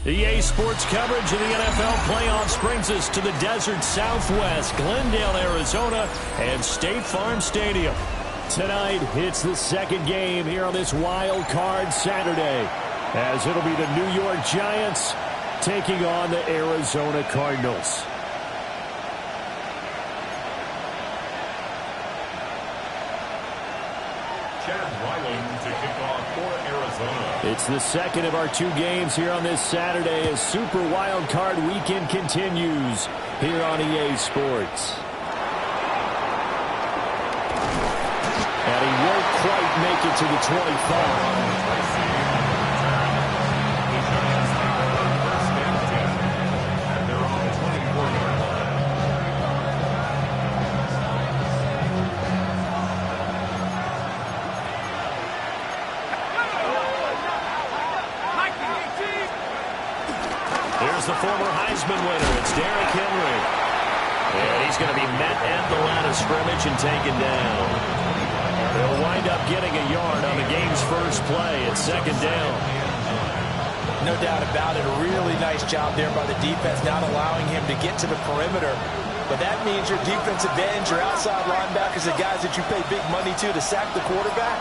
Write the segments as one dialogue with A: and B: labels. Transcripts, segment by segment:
A: EA Sports coverage of the NFL playoffs brings us to the desert Southwest, Glendale, Arizona, and State Farm Stadium. Tonight, it's the second game here on this wild card Saturday, as it'll be the New York Giants taking on the Arizona Cardinals. It's the second of our two games here on this Saturday as Super Wild Card Weekend continues here on EA Sports. And he won't quite make it to the 25. The former Heisman winner, it's Derrick Henry. And he's going to be met at the line of scrimmage and taken down. They'll wind up getting a yard on the game's first play. It's second down.
B: No doubt about it. A really nice job there by the defense, not allowing him to get to the perimeter. But that means your defensive ends, your outside linebackers, the guys that you pay big money to sack the quarterback,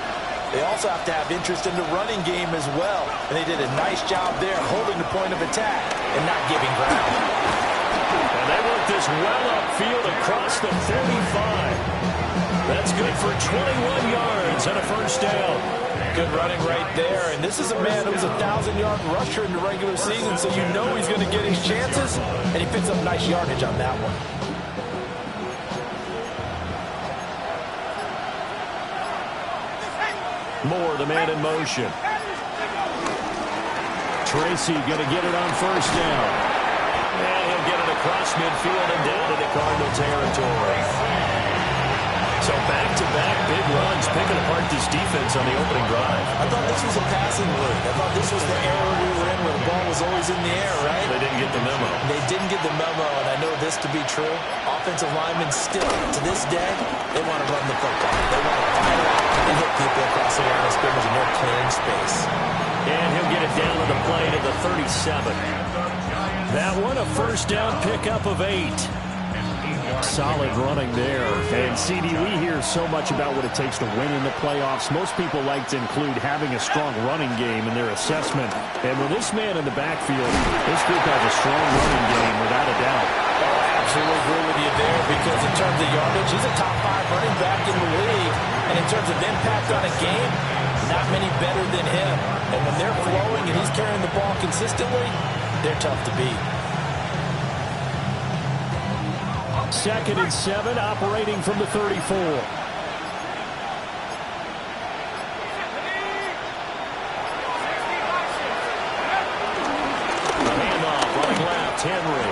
B: they also have to have interest in the running game as well. And they did a nice job there holding the point of attack and not giving ground.
A: And they work this well upfield across the 35. That's good for 21 yards and a first down.
B: Good running right there. And this is a man who was a 1,000-yard rusher in the regular season, so you know he's going to get his chances. And he picks up nice yardage on that one.
A: Moore, the man in motion. Tracy going to get it on first down. And he'll get it across midfield and down into Cardinal territory. So back-to-back big runs, picking apart this defense on the opening drive.
B: I thought this was a passing league. I thought this was the era we were in where the ball was always in the air, right?
A: They didn't get the memo.
B: They didn't get the memo, and I know this to be true. Offensive linemen still, to this day, they want to run the football. They want to fire out and hit people across the line of scrimmage, and they're clearing space.
A: And he'll get it down to the play to the 37. That one, a first down pickup of 8. Solid running there. And CD, we hear so much about what it takes to win in the playoffs. Most people like to include having a strong running game in their assessment. And with this man in the backfield, this group has a strong running game without a doubt.
B: Oh, I absolutely agree with you there, because in terms of yardage, he's a top 5 running back in the league. And in terms of impact on a game, not many better than him. And when they're flowing and he's carrying the ball consistently, they're tough to beat.
A: 2nd and 7, operating from the 34. Handoff, running left, Henry.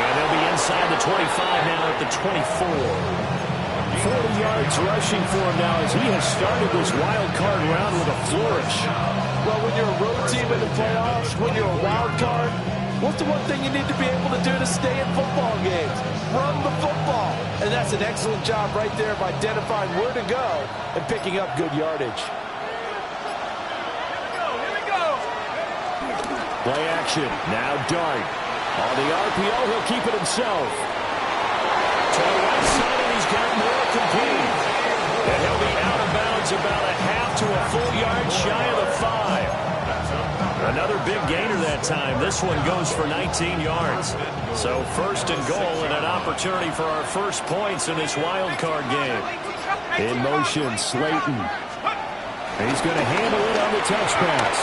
A: And they'll be inside the 25 now at the 24. 40 yards rushing for him now as he has started this wild card round with a flourish.
B: Well, when you're a road team in the playoffs, when you're a wild card, what's the one thing you need to be able to do to stay in football games? Run the football. And that's an excellent job right there of identifying where to go and picking up good yardage.
A: Here we go. Play action. Now Dart. On the RPO, he'll keep it himself. To the right side, and he's got more complete. And he'll be out of bounds about a half to a full yard shy of the 5. Another big gainer that time. This one goes for 19 yards. So first and goal and an opportunity for our first points in this wild card game. In motion, Slayton. He's going to handle it on the touch pass.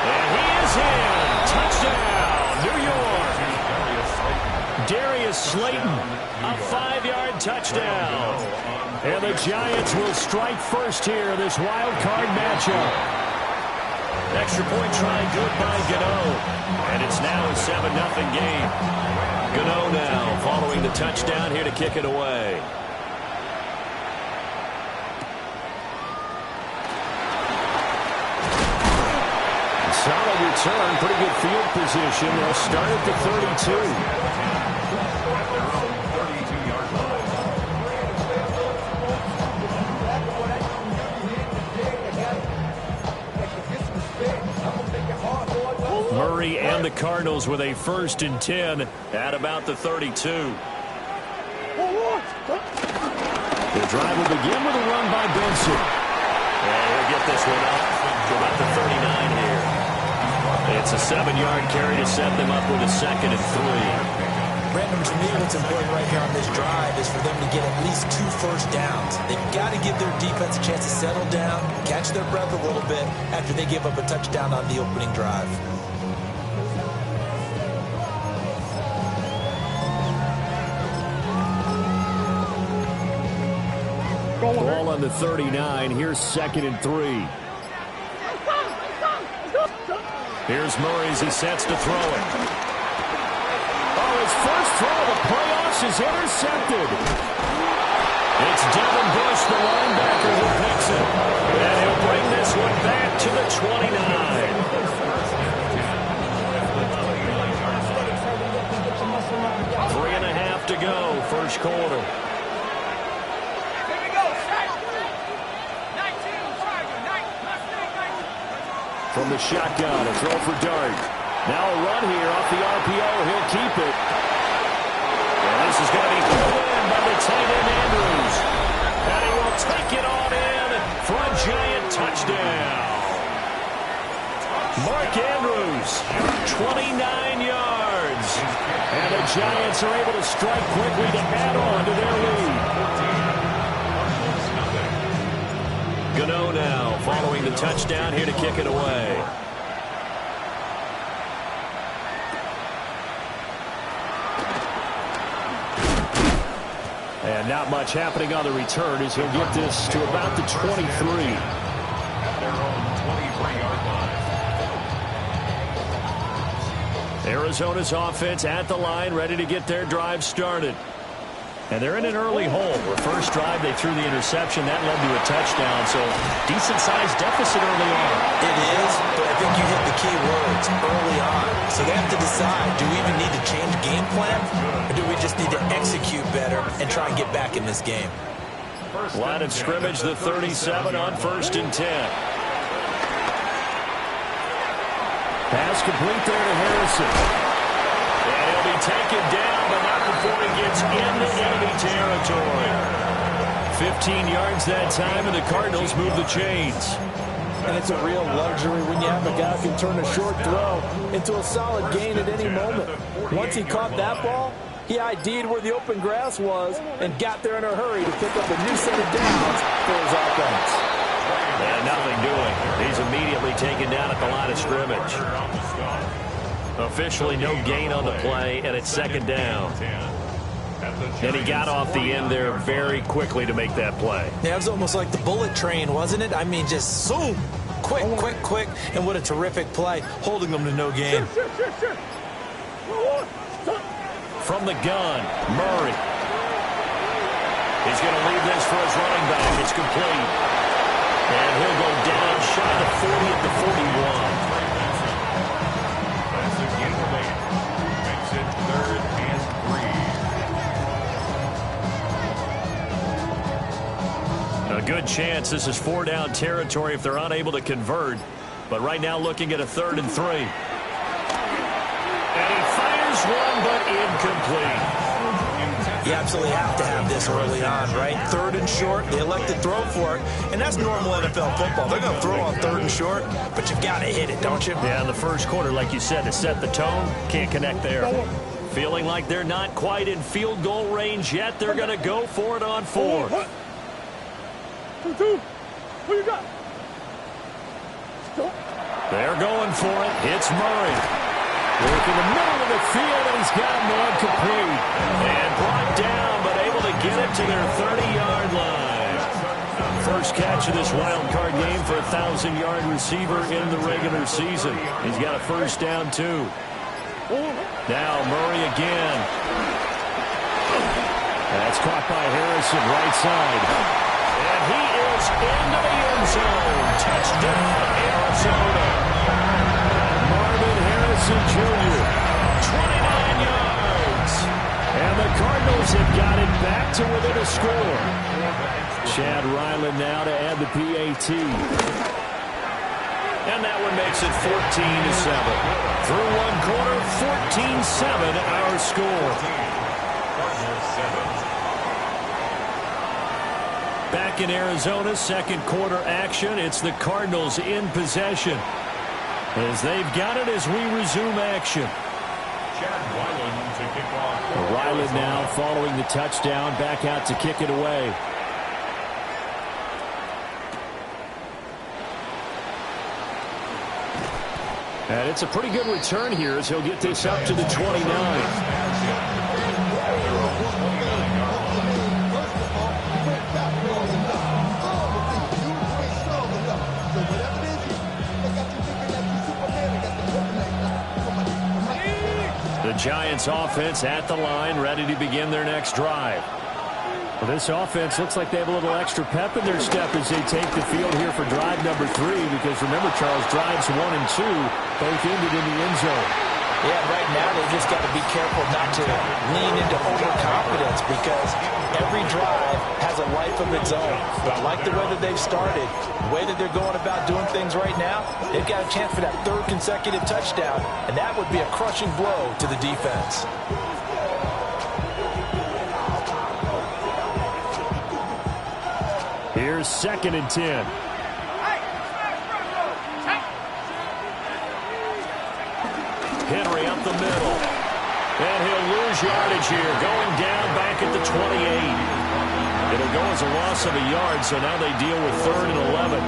A: And he is in. Touchdown, New York. Darius Slayton, a 5-yard touchdown. And the Giants will strike first here in this wild card matchup. Extra point try good by Gano. And it's now a 7-0 game. Gano now following the touchdown here to kick it away. Solid return, pretty good field position. They'll start at the 32. the Cardinals with a 1st and 10 at about the 32. The drive will begin with a run by Benson. And he'll get this one up to about the 39 here. It's a 7-yard carry to set them up with a 2nd and 3.
B: Brandon, to me, what's important right here on this drive is for them to get at least 2 first downs. They've got to give their defense a chance to settle down, catch their breath a little bit after they give up a touchdown on the opening drive.
A: Ball on the 39. Here's 2nd and 3. Here's Murray as he sets to throw it. Oh, his first throw of the playoffs is intercepted. It's Devin Bush, the linebacker, who picks it. And he'll bring this one back to the 29. 3.5 to go, first quarter. From the shotgun, a throw for Dart. Now a run here off the RPO. He'll keep it. And this is going to be pulled in by the tight end Andrews. And he will take it on in for a giant touchdown. Mark Andrews, 29 yards. And the Giants are able to strike quickly to add on to their lead. Gano now following the touchdown here to kick it away. And not much happening on the return as he'll get this to about the 23. Arizona's offense at the line, ready to get their drive started. And they're in an early hole. Their first drive, they threw the interception. That led to a touchdown, so decent-sized deficit early on.
B: It is, but I think you hit the key words, early on. So they have to decide, do we even need to change game plan, or do we just need to execute better and try and get back in this game?
A: Line of scrimmage, the 37 on 1st and 10. Pass complete there to Harrison. And he'll be taken down, but not before he gets into enemy territory. 15 yards that time, and the Cardinals move the chains.
B: And it's a real luxury when you have a guy who can turn a short throw into a solid gain at any moment. Once he caught that ball, he ID'd where the open grass was and got there in a hurry to pick up a new set of downs for his offense.
A: And nothing doing. He's immediately taken down at the line of scrimmage. Officially no gain on the play, and it's 2nd down. And he got off the end there very quickly to make that play.
B: Yeah, it was almost like the bullet train, wasn't it? I mean, just zoom. Quick, quick, quick. And what a terrific play, holding them to no gain.
A: From the gun, Murray. He's going to leave this for his running back. It's complete. And he'll go down shy of 40 at the 41.
C: Makes it 3rd and 3.
A: A good chance this is 4-down territory if they're unable to convert. But right now looking at a 3rd and 3. And he fires one, but incomplete.
B: You absolutely have to have this early on, right? 3rd and short, they elect to throw for it, and that's normal NFL football. They're going to throw on 3rd and short, but you've got to hit it, don't you?
A: Yeah, in the first quarter, like you said, to set the tone, can't connect there. Feeling like they're not quite in field goal range yet, they're going to go for it on 4th.
C: What you got?
A: They're going for it. It's Murray. Working the middle of the field, and he's got an incomplete. And brought down, but able to get it to their 30-yard line. First catch of this wild card game for a 1,000-yard receiver in the regular season. He's got a first down, too. Now Murray again. That's caught by Harrison, right side. And he is into the end zone. Touchdown, Arizona. Marvin Harrison Jr., 29 yards. And the Cardinals have got it back to within a score. Chad Ryland now to add the PAT. And that one makes it 14-7. Through one quarter, 14-7 our score. Back in Arizona, second quarter action. It's the Cardinals in possession, as they've got it as we resume action.
C: Chad Ryland to kick off.
A: Ryland now following the touchdown, back out to kick it away. And it's a pretty good return here as he'll get this up to the 29. The Giants offense at the line, ready to begin their next drive. Well, this offense looks like they have a little extra pep in their step as they take the field here for drive number 3, because remember, Charles, drives 1 and 2 both ended in the end zone.
B: Yeah, right now they just got to be careful not to lean into overconfidence, because every drive has a life of its own. But I like the way that they've started, the way that they're going about doing things right now. They've got a chance for that 3rd consecutive touchdown, and that would be a crushing blow to the defense.
A: Here's 2nd and 10. Henry up the middle. And he'll lose yardage here, going down back at the 28. It'll go as a loss of a yard, so now they deal with 3rd and 11.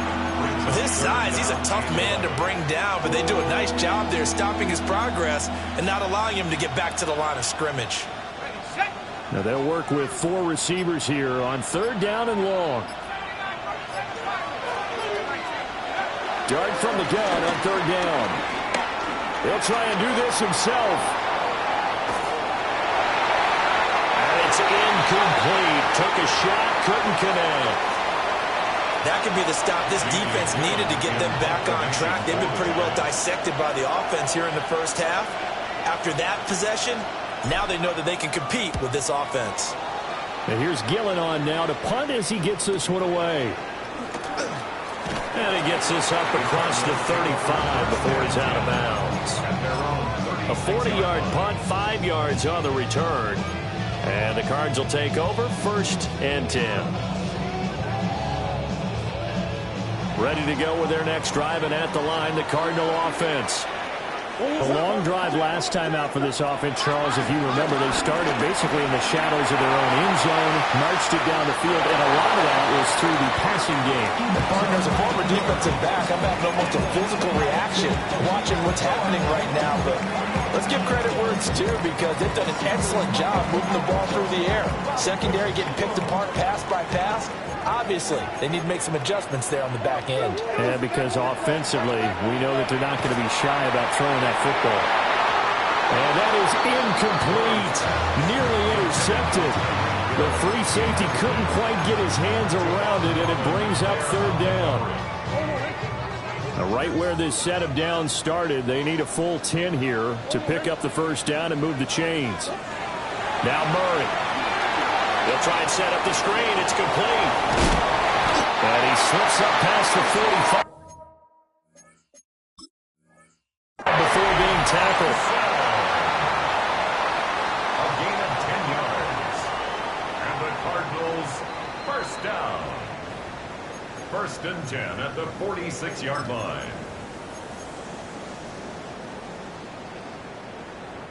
B: With his size, he's a tough man to bring down, but they do a nice job there stopping his progress and not allowing him to get back to the line of scrimmage.
A: Now they'll work with 4 receivers here on 3rd down and long. Dart from the gun on 3rd down. He'll try and do this himself. And it's incomplete. Took a shot, couldn't connect.
B: That could be the stop this defense needed to get them back on track. They've been pretty well dissected by the offense here in the first half. After that possession, now they know that they can compete with this offense.
A: And here's Gillen on now to punt as he gets this one away. And he gets this up across the 35 before he's out of bounds. A 40-yard punt, 5 yards on the return. And the Cards will take over, 1st and 10. Ready to go with their next drive, and at the line, the Cardinal offense. A long drive last time out for this offense, Charles. If you remember, they started basically in the shadows of their own end zone, marched it down the field, and a lot of that was through the passing game.
B: The partner's a former defensive back. I'm having almost a physical reaction watching what's happening right now. But let's give credit where it's due, because they've done an excellent job moving the ball through the air. Secondary getting picked apart pass by pass. Obviously, they need to make some adjustments there on the back end.
A: Yeah, because offensively, we know that they're not going to be shy about throwing that football. And that is incomplete. Nearly intercepted. The free safety couldn't quite get his hands around it, and it brings up 3rd down. Now, right where this set of downs started, they need a full 10 here to pick up the 1st down and move the chains. Now Murray. They'll try and set up the screen. It's complete. And he slips up past the 45 before being tackled.
C: A gain of 10 yards. And the Cardinals, 1st down. 1st and 10 at the 46-yard line.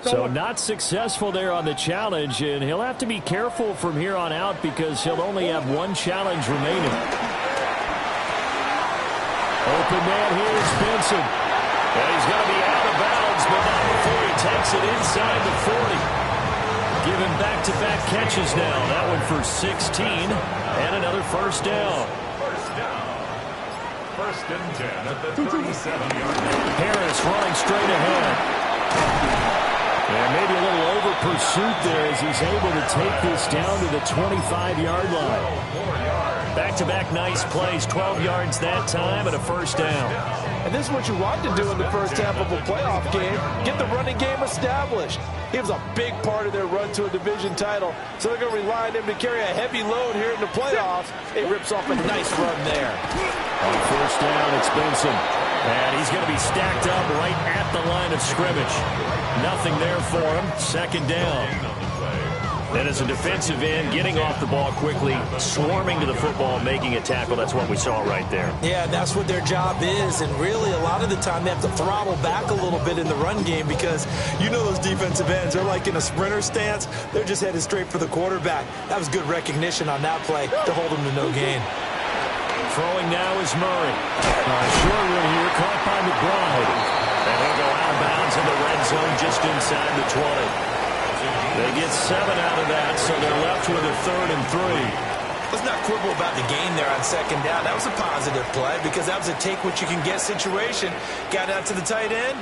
A: So not successful there on the challenge, and he'll have to be careful from here on out because he'll only have 1 challenge remaining. Open man here is Benson. And he's going to be out of bounds, but not before he takes it inside the 40. Giving back-to-back catches now. That one for 16, and another 1st down.
C: 1st down. 1st and 10 at the 37-yard line.
A: Harris running straight ahead. And maybe a little over pursuit there as he's able to take this down to the 25-yard line. Back-to-back nice plays, 12 yards that time and a first down.
B: And this is what you want to do in the first half of a playoff game. Get the running game established. He was a big part of their run to a division title, so they're going to rely on him to carry a heavy load here in the playoffs. He rips off a nice run there.
A: On first down, it's Benson. And he's going to be stacked up right at the line of scrimmage. Nothing there for him. Second down. And as a defensive end, getting off the ball quickly, swarming to the football, making a tackle. That's what we saw right there.
B: Yeah, that's what their job is. And really, a lot of the time, they have to throttle back a little bit in the run game because you know those defensive ends, they're like in a sprinter stance. They're just headed straight for the quarterback. That was good recognition on that play to hold them to no gain.
A: Throwing now is Murray. Short one here, caught by McBride. And he'll go out of bounds in the red zone just inside the 20. They get 7 out of that, so they're left with a 3rd and 3.
B: Let's not quibble about the gain there on second down. That was a positive play because that was a take-what-you-can-get situation. Got out to the tight end.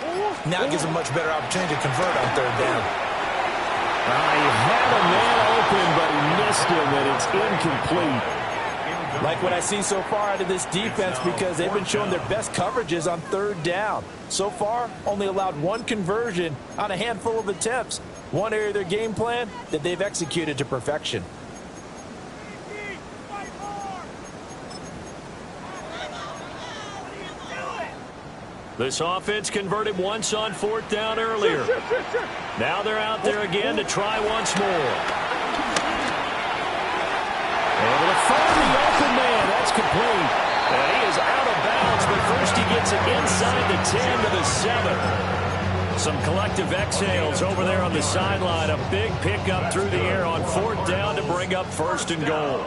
B: Now it gives a much better opportunity to convert on third down.
A: He had a man open, but he missed him, and it's incomplete.
B: Like what I see so far out of this defense because they've been showing their best coverages on third down. So far, only allowed one conversion on a handful of attempts. One area of their game plan that they've executed to perfection.
A: This offense converted once on fourth down earlier. Now they're out there again to try once more. Able to find the open man. That's complete. And he is out of bounds, but first he gets it inside the 10 to the 7. Some collective exhales over there on the sideline. A big pickup through the air on fourth down to bring up first and goal.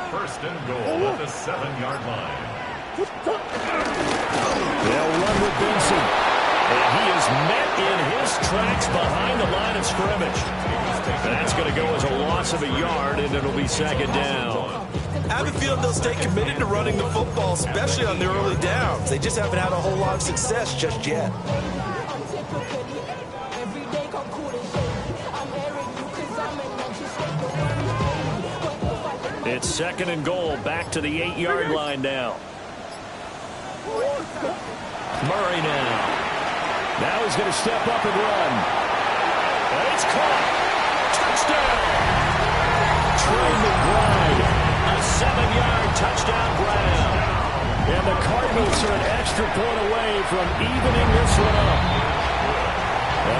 C: First and goal at the 7-yard line.
A: They'll run with Benson. And he is met in his tracks behind the line of scrimmage. That's going to go as a loss of a yard, and it'll be second down.
B: I have a feeling they'll stay committed to running the football, especially on their early downs. They just haven't had a whole lot of success just yet.
A: It's second and goal, back to the 8-yard line now. Murray now. Now he's going to step up and run. And it's caught. Touchdown. Trey McBride. A 7-yard touchdown grab. And the Cardinals are an extra point away from evening this one up.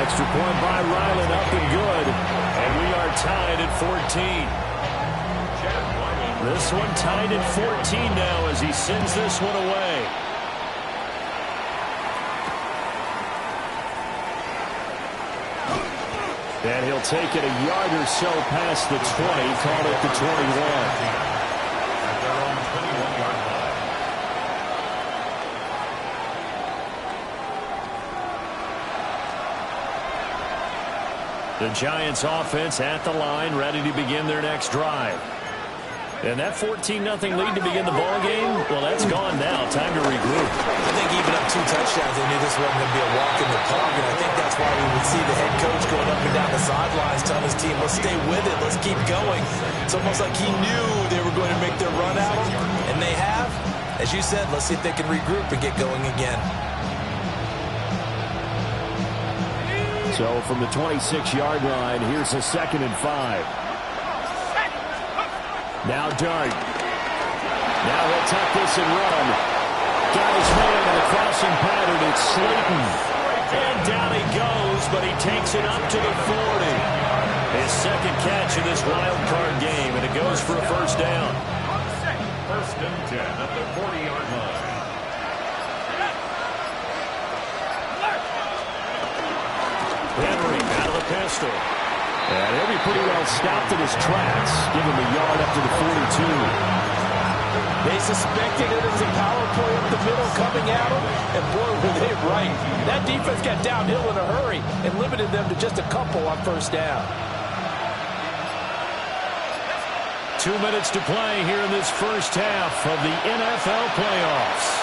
A: Extra point by Ryland, up and good. And we are tied at 14. This one tied at 14 now as he sends this one away. And he'll take it a yard or so past the 20, call it the 21.
C: At their own 21-yard line.
A: The Giants offense at the line, ready to begin their next drive. And that 14-0 lead to begin the ball game, well, that's gone now. Time to regroup.
B: I think even up 2 touchdowns, they knew this wasn't going to be a walk in the park, and I think that's why we would see the head coach going up and down the sidelines telling his team, let's stay with it, let's keep going. It's almost like he knew they were going to make their run at him, and they have. As you said, let's see if they can regroup and get going again.
A: So from the 26-yard line, here's a 2nd and 5. Now Dart. Now he'll tuck this and run. Got his man in the crossing pattern. It's Slayton. And down he goes, but he takes it up to the 40. His second catch in this wild card game, and it goes for a first down.
C: First and 10 at the 40-yard line.
A: Henry out of the pistol. And he'll be pretty well stopped in his tracks. Give him a yard up to the 42.
B: They suspected it as a power play up the middle coming at them, and boy, were they right. That defense got downhill in a hurry and limited them to just a couple on first down.
A: 2 minutes to play here in this first half of the NFL playoffs.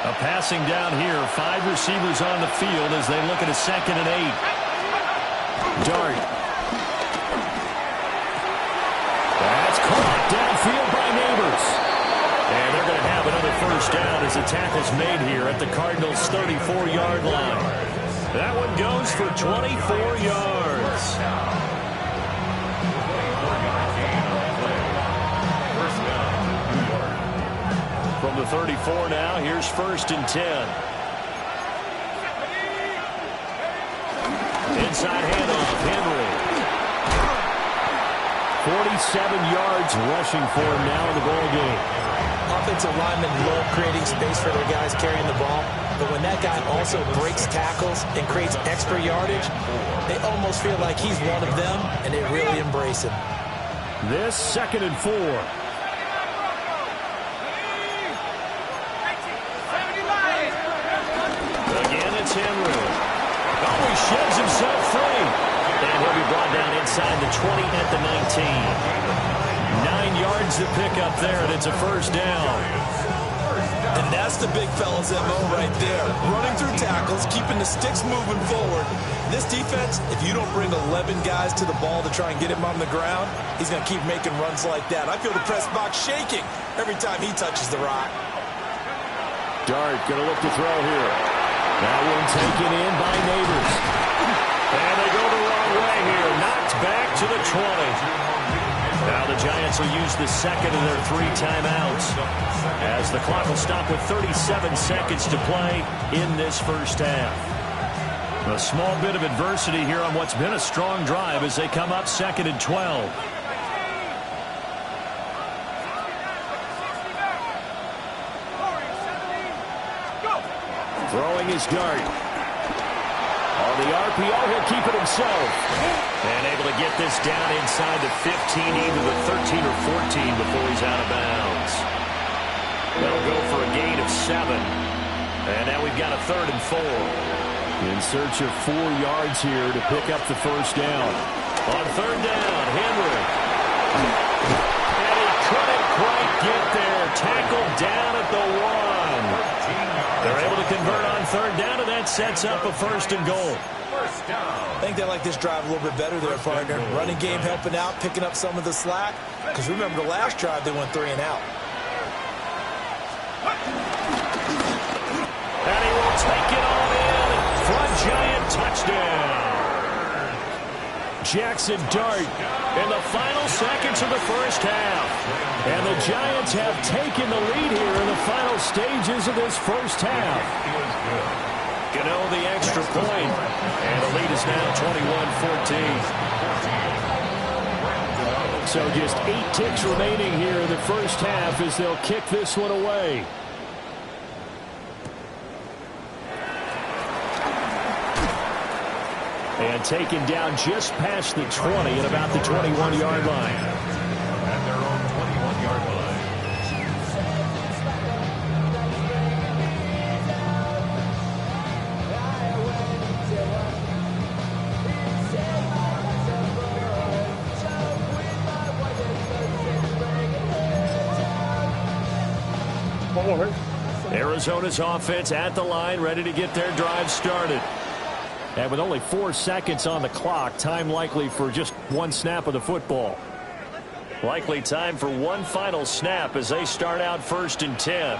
A: A passing down here. 5 receivers on the field as they look at a 2nd and 8. Dart. That's caught downfield by Neighbors. And they're going to have another first down as the tackle's made here at the Cardinals' 34-yard line. That one goes for 24 yards. From the 34 now, here's 1st and 10. Inside handoff, Henry. 47 yards rushing for him now in the ball game.
B: Offensive linemen love creating space for their guys carrying the ball, but when that guy also breaks tackles and creates extra yardage, they almost feel like he's one of them, and they really embrace him.
A: This 2nd and 4. Again, it's Henry. Oh, he sheds himself free. And he'll be brought down inside the 20 at the 19. 9 yards to pick up there, and it's a first down.
B: And that's the big fella's MO right there. Running through tackles, keeping the sticks moving forward. This defense, if you don't bring 11 guys to the ball to try and get him on the ground, he's going to keep making runs like that. I feel the press box shaking every time he touches the rock.
A: Dart going to look to throw here. That one taken in by Neighbors. And they go the wrong way here. Knocked back to the 20. Now the Giants will use the 2nd of their 3 timeouts as the clock will stop with 37 seconds to play in this first half. A small bit of adversity here on what's been a strong drive as they come up 2nd and 12. Throwing his Dart. On the RPO, he'll keep it himself. And able to get this down inside the 15, either the 13 or 14 before he's out of bounds. They'll go for a gain of 7. And now we've got a 3rd and 4. In search of 4 yards here to pick up the first down. On 3rd down, Henry. And he couldn't quite get there. Tackled down at the 1. They're able to convert on 3rd down, and that sets up a 1st and goal.
B: I think they like this drive a little bit better there, partner. Running game helping out, picking up some of the slack. Because remember the last drive, they went 3 and out.
A: And he will take it all in for a Giant touchdown. Jackson Dart in the final seconds of the first half. And the Giants have taken the lead here in the final stages of this first half. Gano the extra point. And the lead is now 21-14. So just 8 ticks remaining here in the first half as they'll kick this one away. And taken down just past the 20 at about the 21-yard line.
C: At their own 21-yard line.
A: Arizona's offense at the line, ready to get their drive started. And with only 4 seconds on the clock, time likely for just 1 snap of the football. Likely time for 1 final snap as they start out 1st and 10. And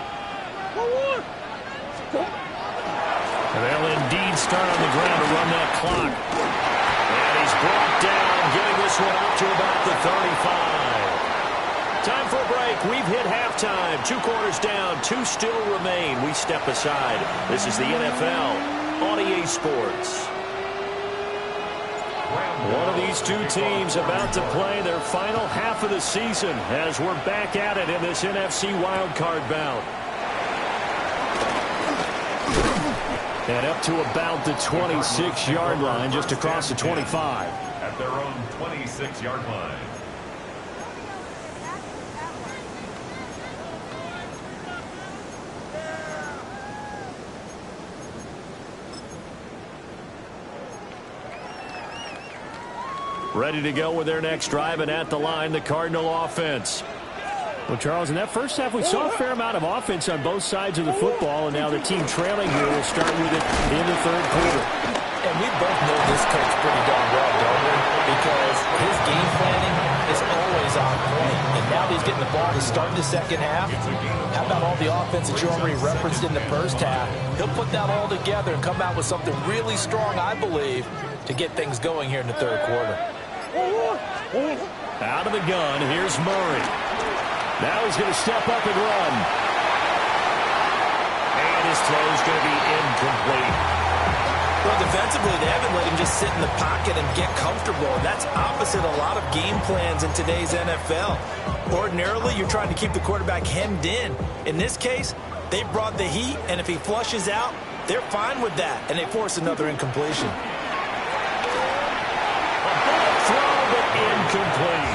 A: they'll indeed start on the ground to run that clock. And he's brought down, getting this one up to about the 35. Time for a break. We've hit halftime. 2 quarters down, 2 still remain. We step aside. This is the NFL on EA Sports. One of these 2 teams about to play their final half of the season as we're back at it in this NFC wildcard bout. And up to about the 26-yard line, just across the 25.
C: At their own 26-yard line. Ready to go with their next drive, and at the line, the Cardinal offense.
A: Well, Charles, in that first half, we saw a fair amount of offense on both sides of the football, and now the team trailing here will start with it in the third quarter.
B: And we both know this coach pretty darn well, don't we? Because his game planning is always on point. And now that he's getting the ball to start the second half, how about all the offense that you already referenced in the first half? He'll put that all together and come out with something really strong, I believe, to get things going here in the third quarter.
A: Out of the gun, here's Murray. Now he's going to step up and run. And his throw is going to be incomplete.
B: Well, defensively, they haven't let him just sit in the pocket and get comfortable. That's opposite a lot of game plans in today's NFL. Ordinarily, you're trying to keep the quarterback hemmed in. In this case, they brought the heat, and if he flushes out, they're fine with that, and they force another incompletion.
A: Throw, but incomplete.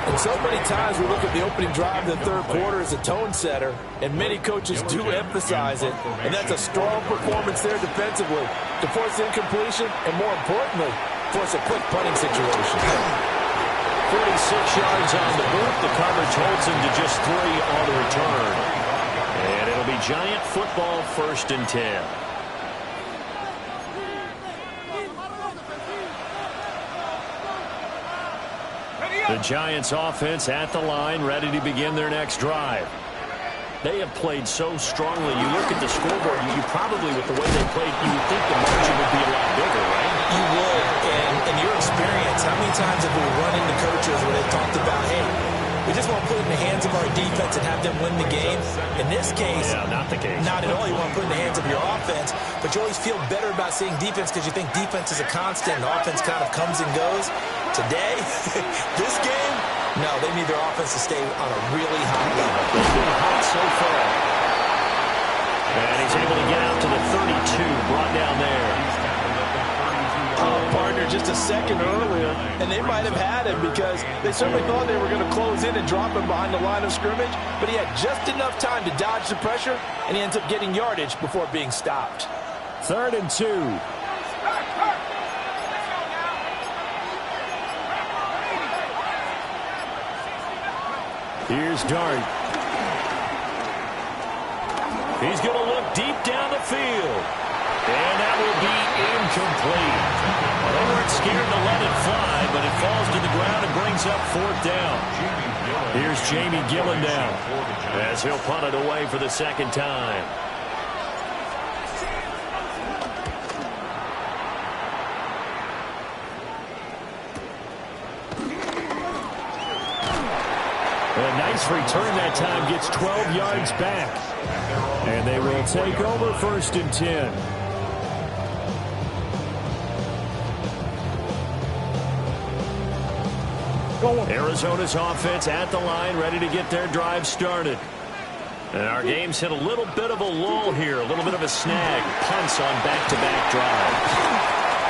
B: And so many times we look at the opening drive of the third quarter as a tone setter, and many coaches do emphasize it, and that's a strong performance there defensively to force incompletion and, more importantly, force a quick punting situation.
A: 46 yards on the boot. The coverage holds him to just 3 on the return. And it'll be Giant football, 1st and 10. The Giants offense at the line, ready to begin their next drive. They have played so strongly. You look at the scoreboard, you probably, with the way they played, you would think the margin would be a lot bigger, right?
B: You would, and in your experience, how many times have we run into coaches where they talked about, hey, we just want to put it in the hands of our defense and have them win the game? In this case,
A: not the case.
B: Not at all. You want to put it in the hands of your offense, but you always feel better about seeing defense because you think defense is a constant and offense kind of comes and goes. Today, this game, no, they need their offense to stay on a really high level.
A: They've been hot so far. And he's able to get out to the 32, brought down there.
B: Partner just a second earlier, and they might have had him because they certainly thought they were going to close in and drop him behind the line of scrimmage, but he had just enough time to dodge the pressure, and he ends up getting yardage before being stopped.
A: 3rd and 2. Here's Dart. He's going to look deep down the field. And that will be incomplete. They weren't scared to let it fly, but it falls to the ground and brings up 4th down. Here's Jamie Gillen down as he'll punt it away for the 2nd time. A nice return that time, gets 12 yards back. And they will take over 1st and 10. Arizona's offense at the line, ready to get their drive started. And our game's hit a little bit of a lull here, a little bit of a snag. Punts on back-to-back drives.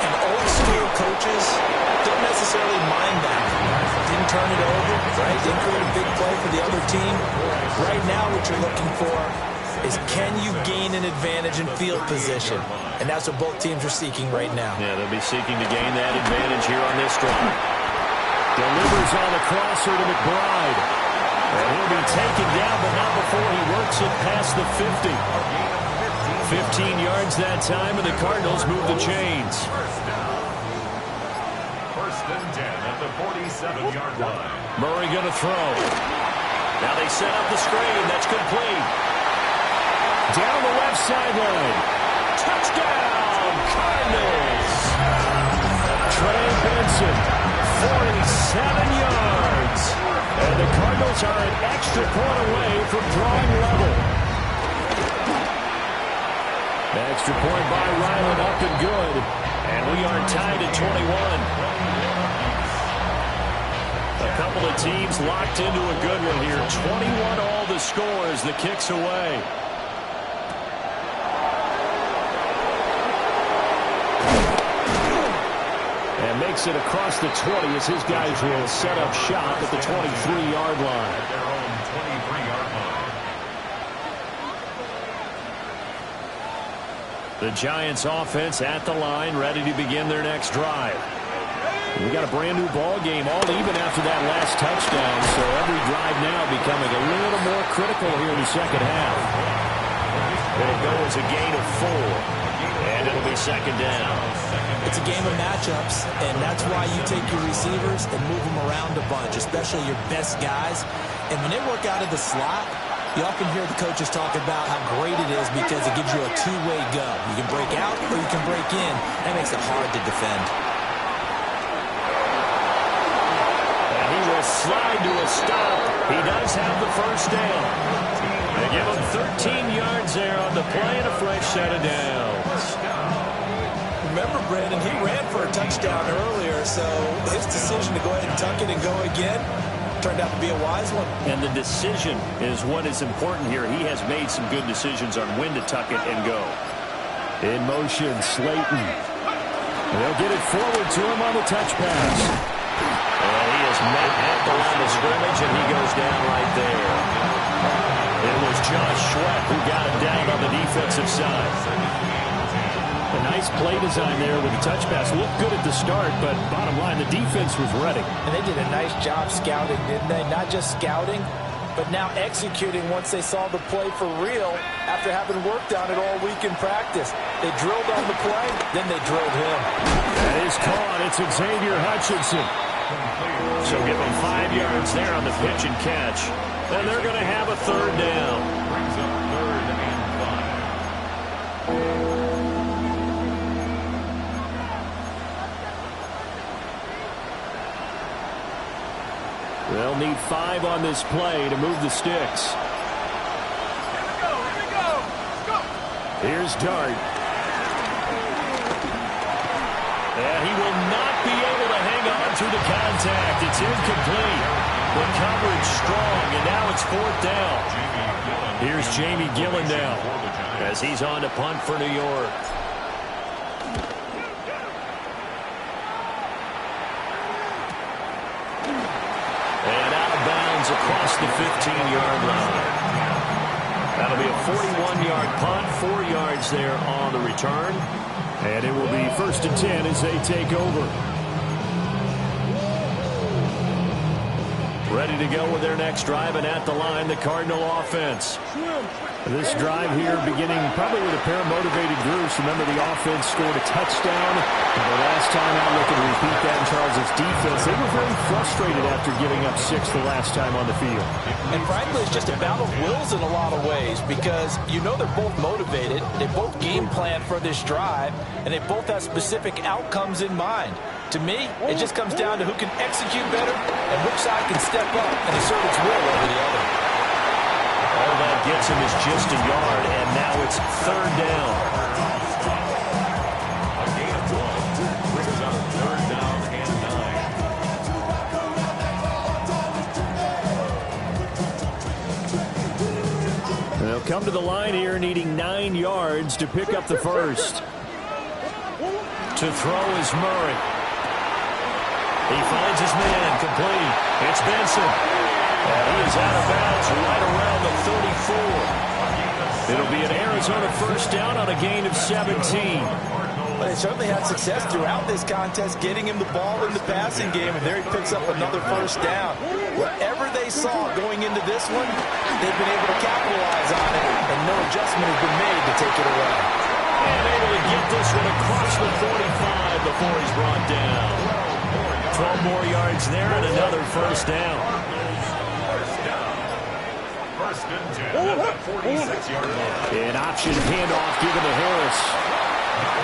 B: And old-school coaches don't necessarily mind that. Didn't turn it over, right? Didn't create a big play for the other team. Right now what you're looking for is, can you gain an advantage in field position? And that's what both teams are seeking right now.
A: Yeah, they'll be seeking to gain that advantage here on this drive. Delivers on the crosser to McBride. And he'll be taken down, but not before he works it past the 50. 15 yards that time, and the Cardinals move the chains.
C: 1st and 10 at the 47-yard line.
A: Murray going to throw. Now they set up the screen. That's complete. Down the left sideline. Touchdown, Cardinals. Trey Benson, 47 yards. And the Cardinals are an extra point away from drawing level. Extra point by Ryland, up and good. And we are tied at 21. A couple of teams locked into a good one here. 21 all the scores, the kicks away. And makes it across the 20 as his guys will set up shop at the 23-yard line.
C: At their own 23-yard line.
A: The Giants offense at the line, ready to begin their next drive. We got a brand new ball game, all even after that last touchdown. So every drive now becoming a little more critical here in the second half.
B: It'll go as a gain of 4, and it'll be second down. It's a game of matchups, and that's why you take your receivers and move them around a bunch, especially your best guys. And when they work out of the slot, you often hear the coaches talk about how great it is because it gives you a two-way go. You can break out or you can break in. That makes it hard to defend.
A: And he will slide to a stop. He does have the first down. They give him 13 yards there on the play and a fresh set of downs.
B: Remember, Brandon, he ran for a touchdown earlier, so his decision to go ahead and tuck it and go again turned out to be a wise one.
A: And the decision is what is important here. He has made some good decisions on when to tuck it and go. In motion, Slayton. They'll get it forward to him on the touch pass. And he is met at the line of scrimmage, and he goes down right there. It was Josh Sweat who got him down on the defensive side. A nice play design there with the touch pass. Looked good at the start, but bottom line, the defense was ready.
B: And they did a nice job scouting, didn't they? Not just scouting, but now executing once they saw the play for real after having worked on it all week in practice. They drilled on the play, then they drilled him.
A: That is caught. It's Xavier Hutchinson. So give him 5 yards there on the pitch and catch. And they're going to have a third down.
C: Brings up 3rd and 5.
A: They'll need 5 on this play to move the sticks.
C: Here we go. Let's go.
A: Here's Dart. And he will not be able to hang on through the contact. It's incomplete. The coverage strong, and now it's 4th down. Here's Jamie Gillen now as he's on to punt for New York. Across the 15-yard line. That'll be a 41-yard punt, 4 yards there on the return. And it will be 1st and 10 as they take over. Ready to go with their next drive, and at the line, the Cardinal offense. This drive here beginning probably with a pair of motivated groups. Remember, the offense scored a touchdown. And the last time out, looking to repeat that in Charles' defense. They were very frustrated after giving up 6 the last time on the field.
B: And frankly, it's just a battle of wills in a lot of ways because you know they're both motivated. They both game plan for this drive, and they both have specific outcomes in mind. To me, it just comes down to who can execute better and which side can step up and assert its will over the other.
A: All that gets him is just a yard, and now it's 3rd down.
C: A gain of 1 brings up 3rd down and 9.
A: They'll come to the line here needing 9 yards to pick up the first. To throw is Murray. He finds his man, complete. It's Benson. And he is out of bounds right around the 34. It'll be an Arizona first down on a gain of 17.
B: But they certainly had success throughout this contest getting him the ball in the passing game, and there he picks up another first down. Whatever they saw going into this one, they've been able to capitalize on it, and no adjustment has been made to take it away.
A: And able to get this one across the 45 before he's brought down. 12 more yards there and another first down.
C: First and 10 at the 46-yard line.
A: An option handoff given to Harris.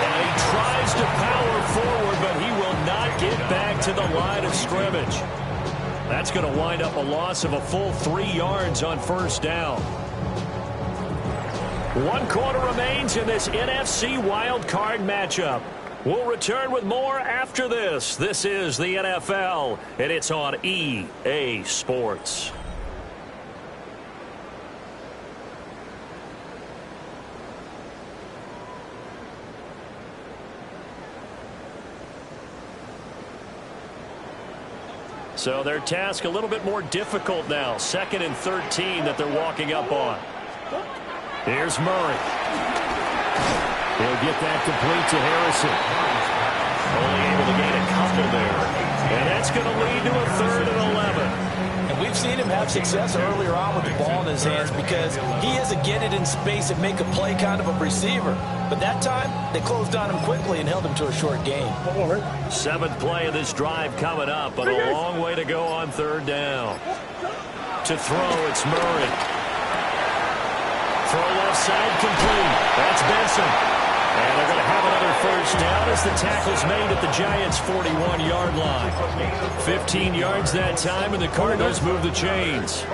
A: And he tries to power forward, but he will not get back to the line of scrimmage. That's going to wind up a loss of a full 3 yards on first down. 1 quarter remains in this NFC wildcard matchup. We'll return with more after this. This is the NFL, and it's on EA Sports. So their task a little bit more difficult now. 2nd and 13 that they're walking up on. Here's Murray. He'll get that complete to Harrison. Only able to gain a couple tackle there. And that's going to lead to a 3rd and 11.
B: And we've seen him have success earlier on with the ball in his hands because he has a get it in space and make a play kind of a receiver. But that time, they closed on him quickly and held him to a short gain.
A: 7th play of this drive coming up, but a long way to go on 3rd down. To throw, it's Murray. Throw left side complete. That's Benson. And they're going to have another 1st down as the tackle's made at the Giants' 41-yard line. 15 yards that time, and the Cardinals move the chains.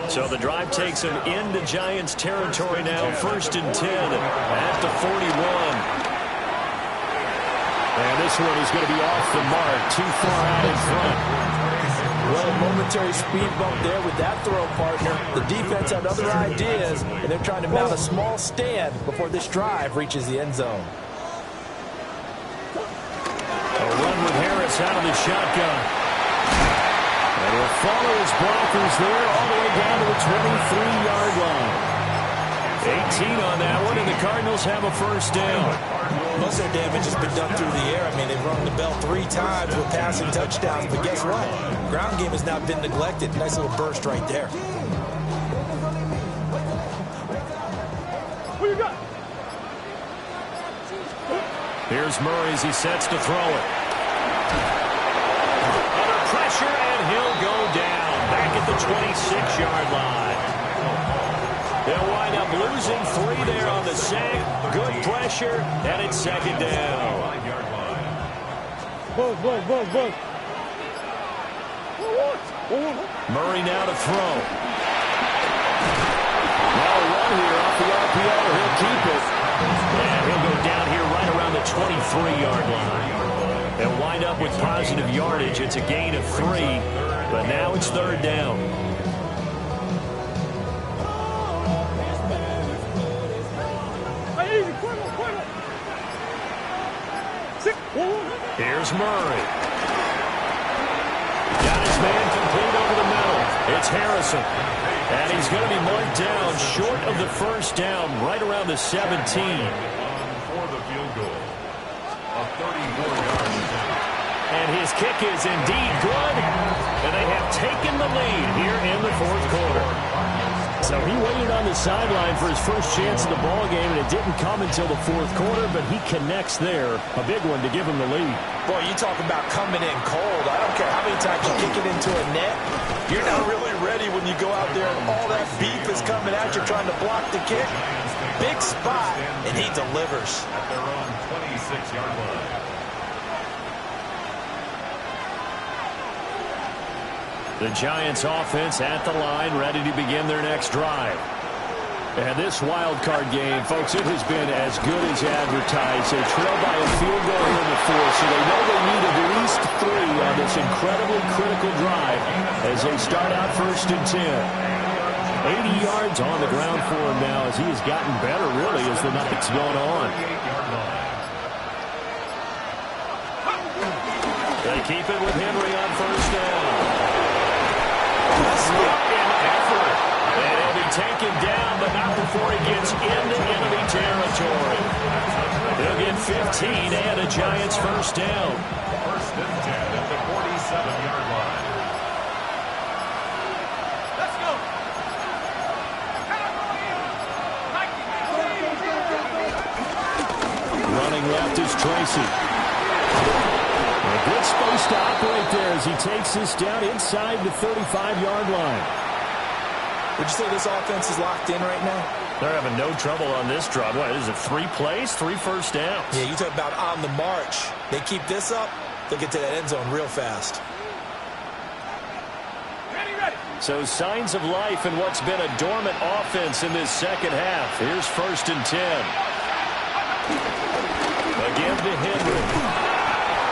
A: So the drive takes them into Giants territory now, 1st and 10 at the 41. And this one is going to be off the mark, too far out in front.
B: Well, a momentary speed bump there with that throw, partner. The defense had other ideas, and they're trying to mount a small stand before this drive reaches the end zone.
A: A run with Harris out of the shotgun. And he'll follow his blockers there all the way down to the 23-yard line. 18 on that one, and the Cardinals have a 1st down.
B: Most of their damage has been done through the air. I mean, they've rung the bell 3 times with passing touchdowns, but guess what? Ground game has not been neglected. Nice little burst right there.
D: Who you got?
A: Here's Murray as he sets to throw it. Under pressure, and he'll go down back at the 26-yard line. They'll wind up losing 3 there on the sack. Good pressure, and it's 2nd down. Murray now to throw. Now a run here off the RPO. He'll keep it. And he'll go down here right around the 23-yard line. They'll wind up with positive yardage. It's a gain of 3, but now it's 3rd down. Here's Murray. Got his man complete over the middle. It's Harrison. And he's going to be marked down short of the 1st down, right around the 17.
C: For the field goal. A 34-yard attempt.
A: And his kick is indeed good. And they have taken the lead here in the 4th quarter. So he waited on the sideline for his first chance of the ball game, and it didn't come until the 4th quarter, but he connects there. A big one to give him the lead.
B: Boy, you talk about coming in cold. I don't care how many times you kick it into a net. You're not really ready when you go out there and all that beef is coming at you trying to block the kick. Big spot, and he delivers.
C: At their own 26-yard line.
A: The Giants offense at the line, ready to begin their next drive. And this wild card game, folks, it has been as good as advertised. They trail by a field goal in the 4th, so they know they need at least 3 on this incredibly critical drive as they start out 1st and 10. 80 yards on the ground for him now as he has gotten better, really, as the night's gone on. They keep it with Henry on 1st down. Effort. And he'll be taken down, but not before he gets into enemy territory. They'll get 15 and a Giants 1st down.
C: 1st and 10 at the 47-yard line.
D: Let's go.
A: Running left is Tracy. A good space to operate there as he takes this down inside the 35-yard line.
B: Would you say this offense is locked in right now?
A: They're having no trouble on this drive. What is it, 3 plays, 3 1st downs?
B: Yeah, you talk about on the march. They keep this up, they'll get to that end zone real fast.
D: Ready.
A: So signs of life in what's been a dormant offense in this 2nd half. Here's 1st and 10. Again to Henry.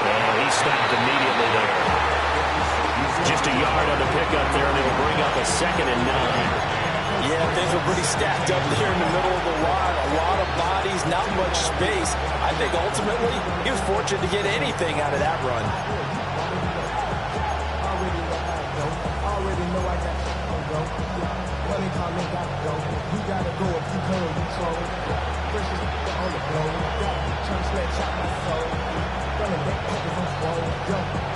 A: And he stopped immediately there. Just a yard on the pickup there, and it'll bring up a 2nd and 9.
B: Yeah, things were pretty stacked up there in the middle of the line. A lot of bodies, not much space. I think ultimately he was fortunate to get anything out of that run.
E: Already know I got to go. Money calling, got to go. You got to go if you heard you told. Precious on the floor. Got to chop my soul. Running back to the roll.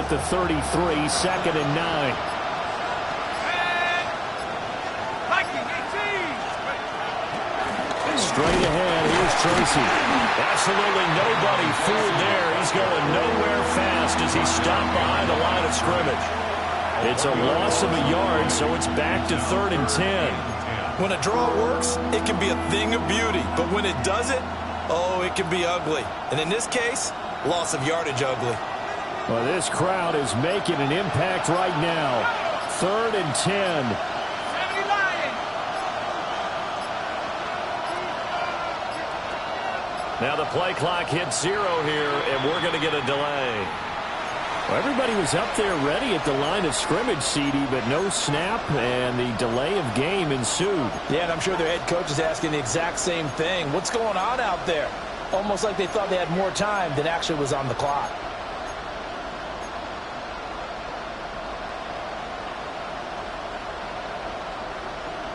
A: at the 33, second and 9. Straight ahead, here's Tracy. Absolutely nobody fooled there. He's going nowhere fast as he's stopped behind the line of scrimmage. It's a loss of a yard, so it's back to 3rd and 10.
B: When a draw works, it can be a thing of beauty. But when it doesn't, oh, it can be ugly. And in this case, loss of yardage ugly.
A: Well, this crowd is making an impact right now. 3rd and 10. Now the play clock hits 0 here, and we're going to get a delay. Well, everybody was up there ready at the line of scrimmage, CD, but no snap, and the delay of game ensued.
B: Yeah, and I'm sure their head coach is asking the exact same thing. What's going on out there? Almost like they thought they had more time than actually was on the clock.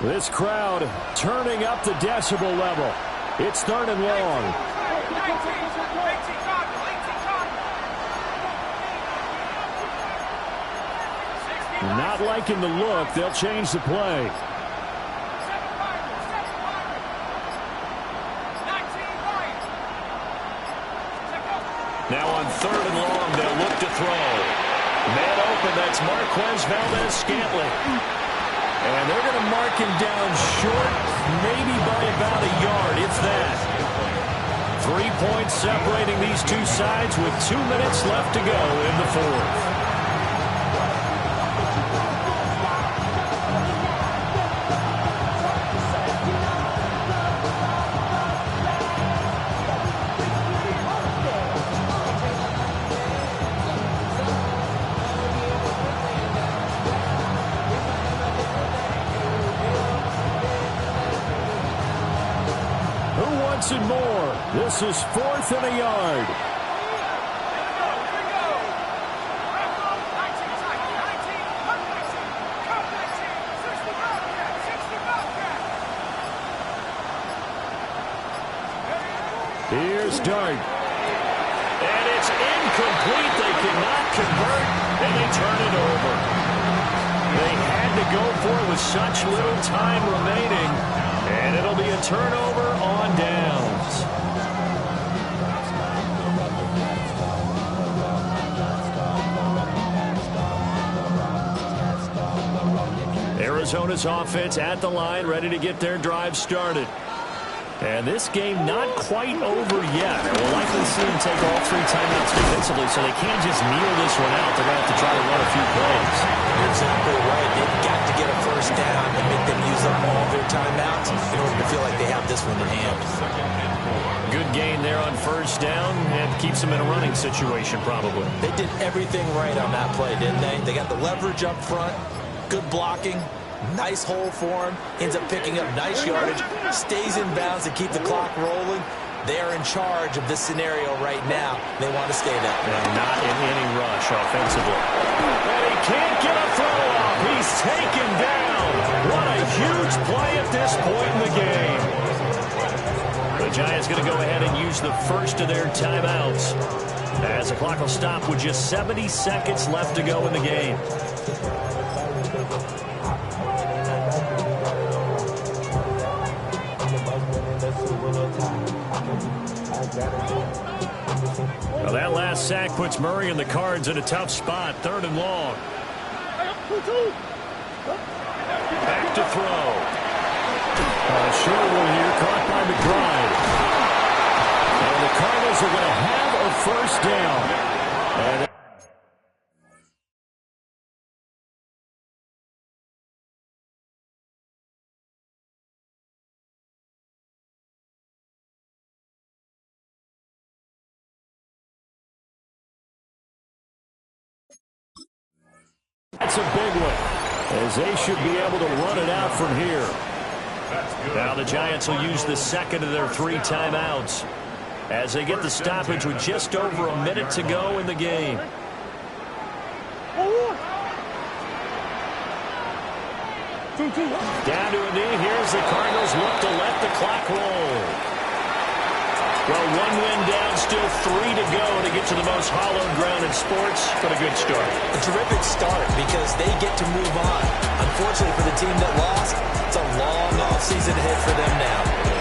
A: This crowd turning up the decibel level. It's 3rd and long. Not liking the look. They'll change the play. Now on 3rd and long, they'll look to throw. Man open, that's Marquez Valdes-Scantling. And they're going to mark him down short, maybe by about a yard, if that. 3 points separating these two sides with 2 minutes left to go in the 4th. And more. This is 4th and a yard. Here's Dart. And it's incomplete. They cannot convert, and they turn it over. They had to go for it with such little time remaining. And it'll be a turnover on downs. Arizona's offense at the line, ready to get their drive started. And this game not quite over yet. We'll likely see them take all 3 timeouts defensively, so they can't just kneel this one out. They're going to have to try to run a few plays.
B: You're exactly right. They've got to get a first down and make them use up all their timeouts in order to feel like they have this one in hand.
A: Good gain there on first down, and keeps them in a running situation probably.
B: They did everything right on that play, didn't they? They got the leverage up front, good blocking, nice hole for him, ends up picking up nice yardage, stays in bounds to keep the clock rolling. They are in charge of this scenario right now. They want to stay that way.
A: And not in any rush offensively. And he can't get a throw off. He's taken down. What a huge play at this point in the game. The Giants going to go ahead and use the first of their timeouts, as the clock will stop with just 70 seconds left to go in the game. Well, that last sack puts Murray and the Cards in a tough spot. 3rd and long. Back to throw. Short one here, caught by McBride. And the Cardinals are going to have a first down. And that's a big one, as they should be able to run it out from here. Now the Giants will use the second of their 3 timeouts as they get the stoppage with just over a minute to go in the game. Down to a knee. Here's the Cardinals look to let the clock roll. Well, One win down, still 3 to go to get to the most hallowed ground in sports, but a good start.
B: A terrific start because they get to move on. Unfortunately for the team that lost, it's a long offseason ahead for them now.